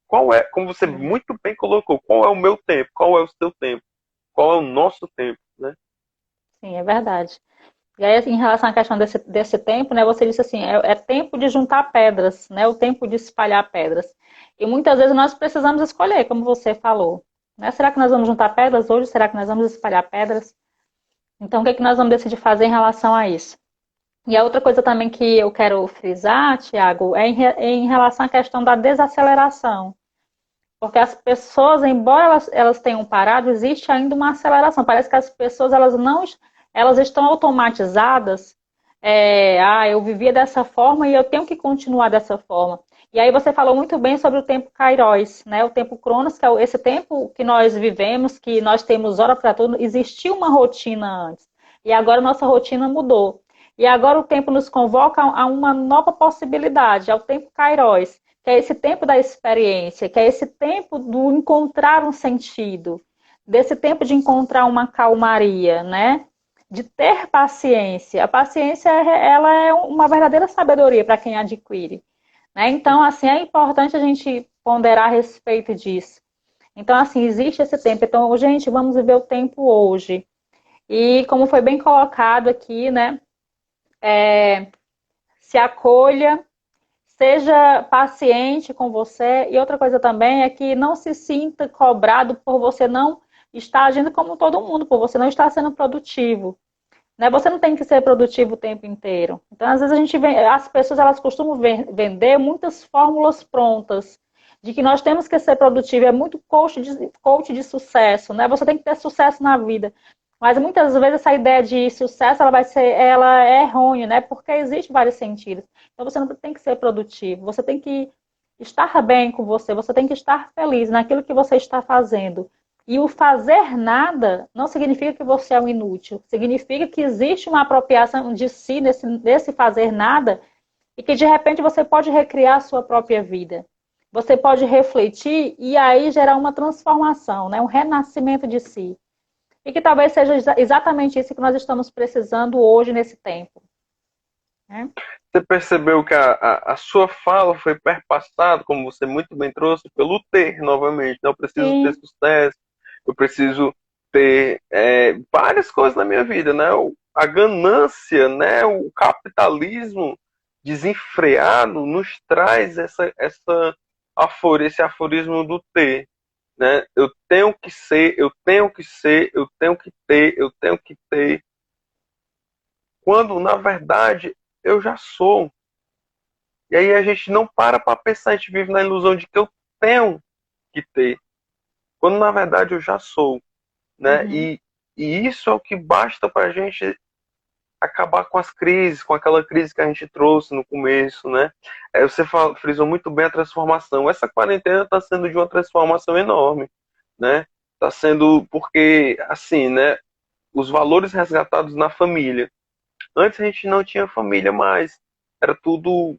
Qual é, como você muito bem colocou, qual é o meu tempo? Qual é o seu tempo? Qual é o nosso tempo, né? Sim, é verdade. E aí, assim, em relação à questão desse tempo, né, você disse assim, é tempo de juntar pedras, né, o tempo de espalhar pedras. E muitas vezes nós precisamos escolher, como você falou. Né? Será que nós vamos juntar pedras hoje? Será que nós vamos espalhar pedras? Então, o que é que nós vamos decidir fazer em relação a isso? E a outra coisa também que eu quero frisar, Tiago, em relação à questão da desaceleração. Porque as pessoas, embora elas tenham parado, existe ainda uma aceleração. Parece que as pessoas elas não elas estão automatizadas. Eu vivia dessa forma e eu tenho que continuar dessa forma. E aí você falou muito bem sobre o tempo Kairos, né? O tempo Cronos, que é esse tempo que nós vivemos, que nós temos hora para tudo. Existia uma rotina antes. E agora nossa rotina mudou. E agora o tempo nos convoca a uma nova possibilidade, ao tempo Kairos, que é esse tempo da experiência, que é esse tempo do encontrar um sentido, desse tempo de encontrar uma calmaria, né? De ter paciência. A paciência, ela é uma verdadeira sabedoria para quem adquire, né? Então, assim, é importante a gente ponderar a respeito disso. Então, assim, existe esse tempo. Então, gente, vamos viver o tempo hoje. E como foi bem colocado aqui, né? Se acolha, seja paciente com você. E outra coisa também é que não se sinta cobrado por você não estar agindo como todo mundo, por você não estar sendo produtivo. Né? Você não tem que ser produtivo o tempo inteiro. Então, às vezes, as pessoas elas costumam vender muitas fórmulas prontas de que nós temos que ser produtivos. É muito coach de sucesso, né? Você tem que ter sucesso na vida. Mas muitas vezes essa ideia de sucesso ela é errônea, né? Porque existe vários sentidos. Então você não tem que ser produtivo, você tem que estar bem com você, você tem que estar feliz naquilo que você está fazendo. E o fazer nada não significa que você é um inútil, significa que existe uma apropriação de si nesse fazer nada e que de repente você pode recriar a sua própria vida. Você pode refletir e aí gerar uma transformação, né? Um renascimento de si. E que talvez seja exatamente isso que nós estamos precisando hoje nesse tempo. Né? Você percebeu que a sua fala foi perpassada, como você muito bem trouxe, pelo ter novamente. Né? Eu preciso ter Sim. sucesso, eu preciso ter várias coisas na minha vida, né? A ganância, né? O capitalismo desenfreado nos traz esse aforismo do ter, né? Eu tenho que ser, eu tenho que ser, eu tenho que ter, eu tenho que ter, quando na verdade eu já sou. E aí a gente não para pensar, a gente vive na ilusão de que eu tenho que ter, quando na verdade eu já sou, né? Uhum. E isso é o que basta para a gente acabar com as crises, com aquela crise que a gente trouxe no começo, né? Você frisou muito bem a transformação. Essa quarentena está sendo de uma transformação enorme, né? Está sendo porque, assim, né? Os valores resgatados na família. Antes a gente não tinha família mais. Era tudo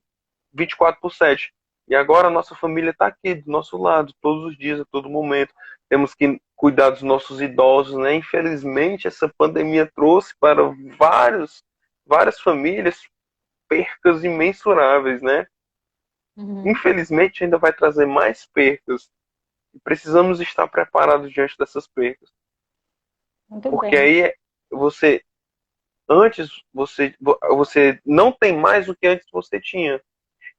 24/7. E agora a nossa família está aqui do nosso lado, todos os dias, a todo momento. Temos que cuidar dos nossos idosos, né? Infelizmente, essa pandemia trouxe para várias famílias percas imensuráveis, né? Uhum. Infelizmente, ainda vai trazer mais percas. E precisamos estar preparados diante dessas percas. Muito Porque bem. aí você, antes, você não tem mais o que antes você tinha.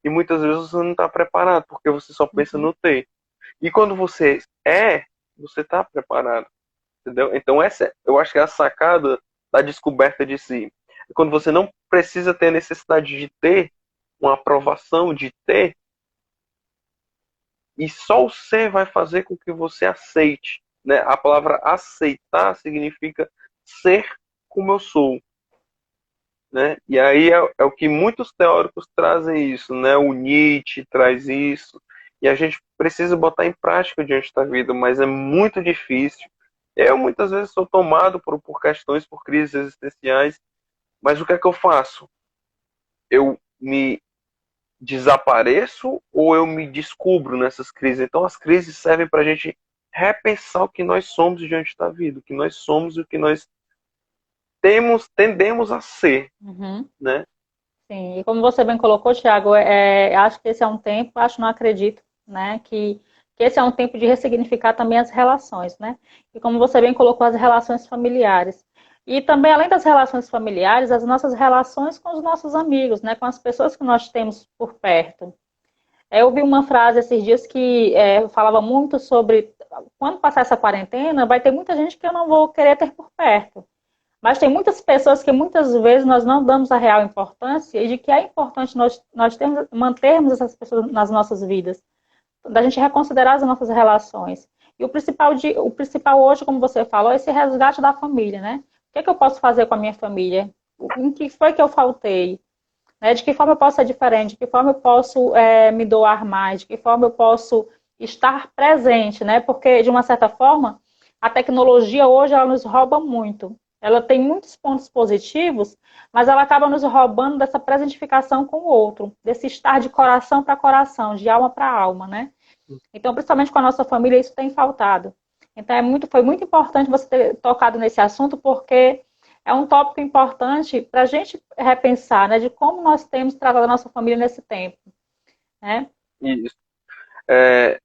E muitas vezes você não está preparado, porque você só pensa Uhum. no ter. E quando você está preparado. entendeu? Então essa, eu acho que é a sacada da descoberta de si. É quando você não precisa ter a necessidade de ter uma aprovação, de ter, e só o ser vai fazer com que você aceite, né? A palavra aceitar significa ser como eu sou, né? E aí é o que muitos teóricos trazem isso, né? O Nietzsche traz isso, e a gente precisa botar em prática diante da vida, mas é muito difícil. Eu muitas vezes sou tomado por questões, por crises existenciais, mas o que é que eu faço? Eu me desapareço ou eu me descubro nessas crises? Então as crises servem para a gente repensar o que nós somos diante da vida, o que nós somos e o que nós tendemos a ser, Uhum. né? Sim, e como você bem colocou, Thiago, acho que esse é um tempo, acho, não acredito, né, que esse é um tempo de ressignificar também as relações, né? E como você bem colocou, as relações familiares. E também, além das relações familiares, as nossas relações com os nossos amigos, né, com as pessoas que nós temos por perto. Eu ouvi uma frase esses dias que falava muito sobre quando passar essa quarentena, vai ter muita gente que eu não vou querer ter por perto. Mas tem muitas pessoas que muitas vezes nós não damos a real importância e de que é importante mantermos essas pessoas nas nossas vidas, da gente reconsiderar as nossas relações. E o principal hoje, como você falou, é esse resgate da família, né? O que é que eu posso fazer com a minha família? Em que foi que eu faltei? Né? De que forma eu posso ser diferente? De que forma eu posso me doar mais? De que forma eu posso estar presente, né? Porque, de uma certa forma, a tecnologia hoje ela nos rouba muito. Ela tem muitos pontos positivos, mas ela acaba nos roubando dessa presentificação com o outro, desse estar de coração para coração, de alma para alma, né? Então, principalmente com a nossa família, isso tem faltado. Então, foi muito importante você ter tocado nesse assunto, porque é um tópico importante para a gente repensar, né, de como nós temos tratado a nossa família nesse tempo, né? Isso. É,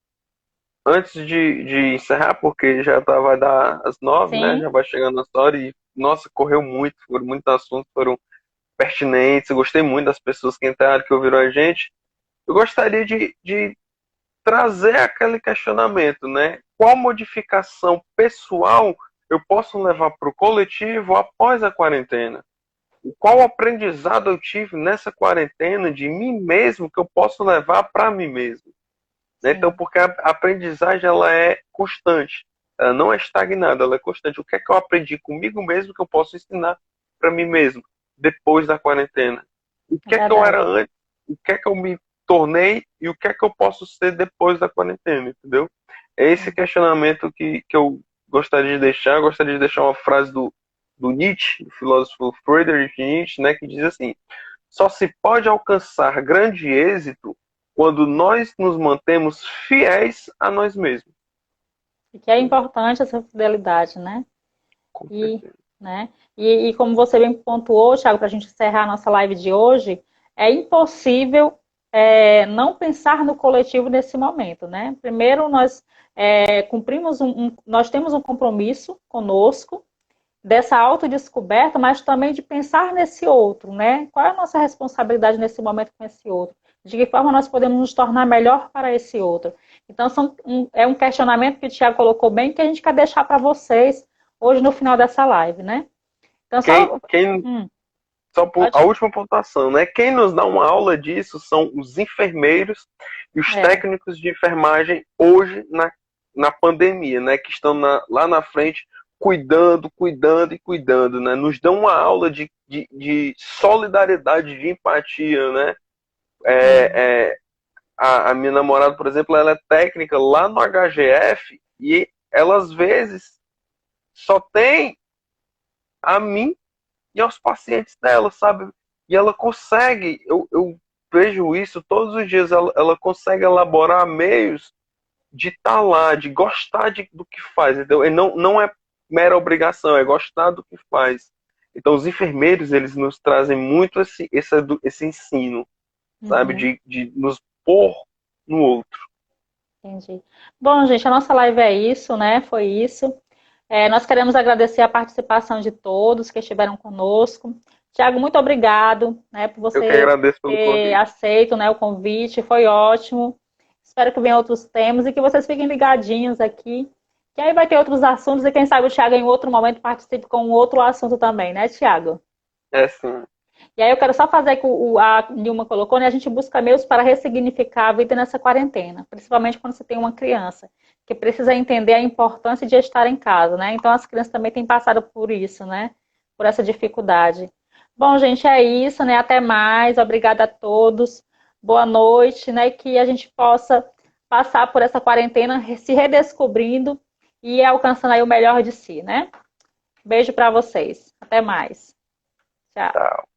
antes de encerrar, porque já tá, vai dar às 9, né? Sim, Já vai chegando a hora e, nossa, correu muito, foram muitos assuntos, foram pertinentes, eu gostei muito das pessoas que entraram, que ouviram a gente. Eu gostaria de trazer aquele questionamento, né? Qual modificação pessoal eu posso levar para o coletivo após a quarentena? Qual aprendizado eu tive nessa quarentena de mim mesmo que eu posso levar para mim mesmo? Né? Então, sim, porque a aprendizagem ela é constante, ela não é estagnada, ela é constante. O que é que eu aprendi comigo mesmo que eu posso ensinar para mim mesmo depois da quarentena? O é que é que eu verdade. era antes? O que é que eu me tornei e o que é que eu posso ser depois da quarentena, entendeu? É esse Sim. questionamento que eu gostaria de deixar. Eu gostaria de deixar uma frase do Nietzsche, do filósofo Friedrich Nietzsche, né, que diz assim: só se pode alcançar grande êxito quando nós nos mantemos fiéis a nós mesmos. E que é importante essa fidelidade, né? Com E, certeza. né? E como você bem pontuou, Thiago, para a gente encerrar a nossa live de hoje, é impossível não pensar no coletivo nesse momento, né? Primeiro, nós nós temos um compromisso conosco dessa autodescoberta, mas também de pensar nesse outro, né? Qual é a nossa responsabilidade nesse momento com esse outro? De que forma nós podemos nos tornar melhor para esse outro? Então, é um questionamento que o Tiago colocou bem, que a gente quer deixar para vocês hoje no final dessa live, né? Então, Quem, só. quem, Hum, só a pode. última pontuação, né? Quem nos dá uma aula disso são os enfermeiros e os É, técnicos de enfermagem hoje na pandemia, né? Que estão lá na frente cuidando, cuidando e cuidando, né? Nos dão uma aula de solidariedade, de empatia, né? sim, É, a minha namorada, por exemplo, ela é técnica lá no HGF e ela às vezes só tem a mim e aos pacientes dela, sabe? E ela consegue, eu vejo isso todos os dias, ela consegue elaborar meios de estar lá, de gostar do que faz. Então, não é mera obrigação, é gostar do que faz. Então, os enfermeiros, eles nos trazem muito esse ensino, sabe? uhum, De nos pôr no outro. entendi. Bom, gente, a nossa live é isso, né? Foi isso. Nós queremos agradecer a participação de todos que estiveram conosco. Tiago, muito obrigado, né, por Eu que você agradeço pelo ter convite. aceito, né, o convite, foi ótimo. Espero que venham outros temas e que vocês fiquem ligadinhos aqui, Que aí vai ter outros assuntos e quem sabe o Thiago em outro momento participe com um outro assunto também, né, Thiago? É sim. E aí eu quero só fazer que a Nilma colocou, né? A gente busca meios para ressignificar a vida nessa quarentena, principalmente quando você tem uma criança, que precisa entender a importância de estar em casa, né? Então as crianças também têm passado por isso, né? Por essa dificuldade. Bom, gente, é isso, né? Até mais. Obrigada a todos. Boa noite, né? Que a gente possa passar por essa quarentena se redescobrindo e alcançando aí o melhor de si, né? Beijo para vocês. Até mais. Tchau. Tchau.